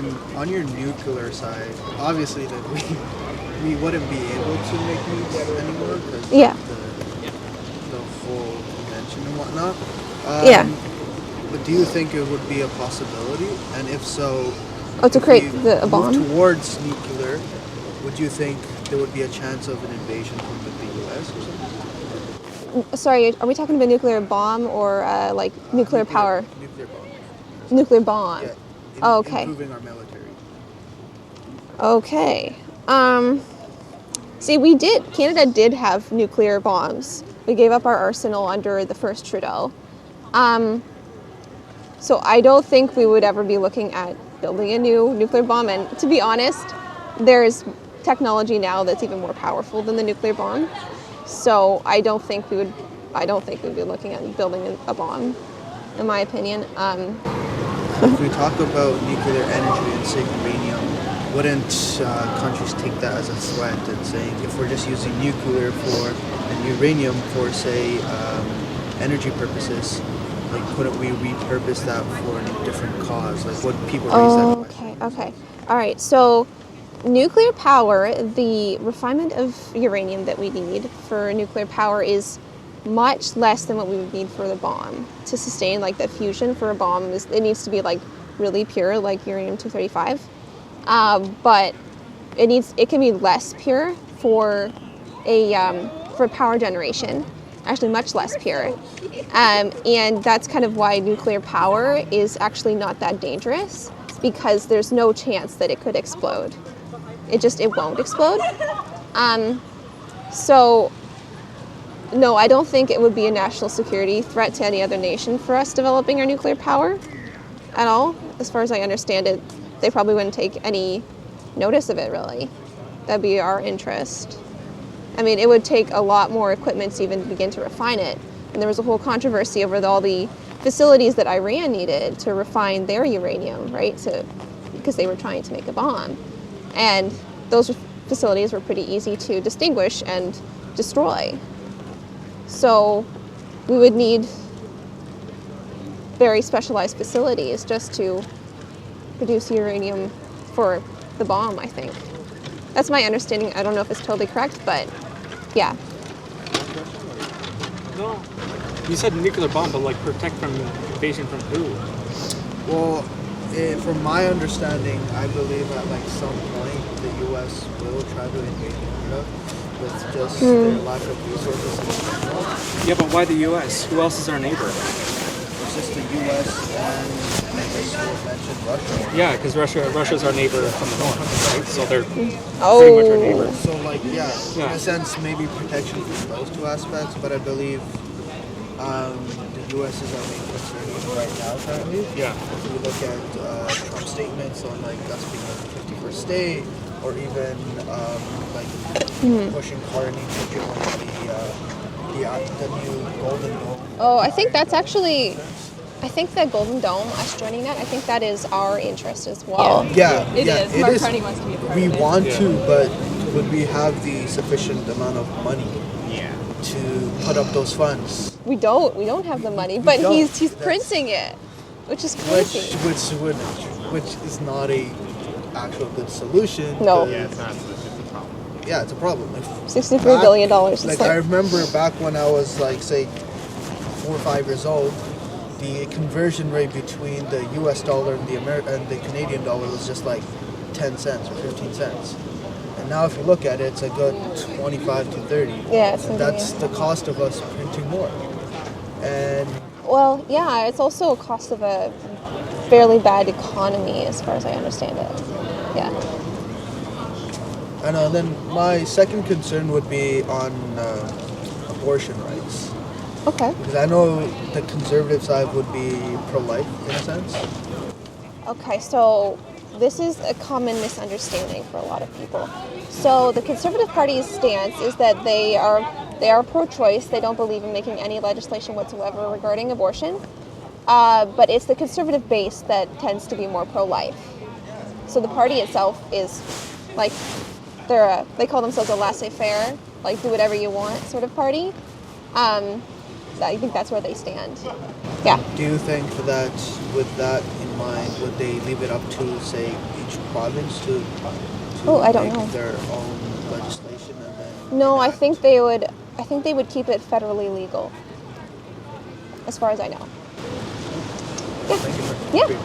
And on your nuclear side, obviously that we wouldn't be able to make nukes anymore because Yeah. the whole convention and whatnot. Yeah. But do you think it would be a possibility? And if so, Oh, to if create we a move bomb? towards nuclear, would you think there would be a chance of an invasion from the U.S. or something? Sorry, are we talking about nuclear bomb or like nuclear power? Nuclear bomb. Nuclear bomb. Yeah, Oh, okay. improving our military. Okay. See, Canada did have nuclear bombs. We gave up our arsenal under the first Trudeau. So I don't think we would ever be looking at building a new nuclear bomb. And to be honest, there's technology now that's even more powerful than the nuclear bomb. So I don't think we'd be looking at building a bomb, in my opinion. If we talk about nuclear energy and say uranium, wouldn't countries take that as a threat and saying if we're just using nuclear for and uranium for say energy purposes, like couldn't we repurpose that for a different cause? Like would people raise that question? Okay. All right. So nuclear power, the refinement of uranium that we need for nuclear power is much less than what we would need for the bomb. To sustain like the fusion for a bomb, it needs to be like really pure, like uranium-235. But it can be less pure for power generation, actually much less pure. And that's kind of why nuclear power is actually not that dangerous, because there's no chance that it could explode. It won't explode. So no, I don't think it would be a national security threat to any other nation for us developing our nuclear power at all. As far as I understand it, they probably wouldn't take any notice of it, really. That'd be our interest. I mean, it would take a lot more equipment to even begin to refine it. And there was a whole controversy over all the facilities that Iran needed to refine their uranium, right? Because they were trying to make a bomb. And those facilities were pretty easy to distinguish and destroy. So we would need very specialized facilities just to produce uranium for the bomb, I think. That's my understanding. I don't know if it's totally correct, but yeah. No. You said nuclear bomb, but like protect from invasion from who? Well, from my understanding, I believe at like some point the U.S. will try to invade Canada with just their lack of resources in general. Yeah, but why the U.S.? Who else is our neighbor? It's just the U.S. and I guess you mentioned Russia. Yeah, because Russia's our neighbor from the north, right? So they're pretty much our neighbor. So like, in a sense, maybe protection from those two aspects, but I believe the U.S. is our main concern even right now currently. Yeah. If we look at Trump's statements on like us being like the 51st state, or even pushing Carney to join the new Golden Dome. Oh, I think that Golden Dome, us joining that, I think that is our interest as well. It is. Mark Carney wants to be a part We of it. want to, but would we have the sufficient amount of money to put up those funds? We don't have the money, but he's printing it, which is crazy. Which is not a actual good solution. No. Yeah, it's not. It's a problem. Yeah, it's a problem. $63 billion. Like I remember back when I was like say 4 or 5 years old, the conversion rate between the U.S. dollar and the Canadian dollar was just like 10 cents or 15 cents. And now if you look at it, it's a good 25 to 30. Yeah, and that's the cost of us printing more. And well, yeah, it's also a cost of a fairly bad economy, as far as I understand it. Yeah. And then my second concern would be on abortion rights. Okay. Because I know the conservative side would be pro-life in a sense. Okay, so this is a common misunderstanding for a lot of people. So the Conservative Party's stance is that they are pro-choice. They don't believe in making any legislation whatsoever regarding abortion. But it's the conservative base that tends to be more pro-life. So the party itself is like they call themselves a laissez-faire, like do whatever you want sort of party. I think that's where they stand. Yeah. Do you think that with that in mine, would they leave it up to, say, each province to Oh, I don't make know. their own legislation and then No, I enact? think they would. I think they would keep it federally legal, as far as I know. Thank you. Yeah. Great.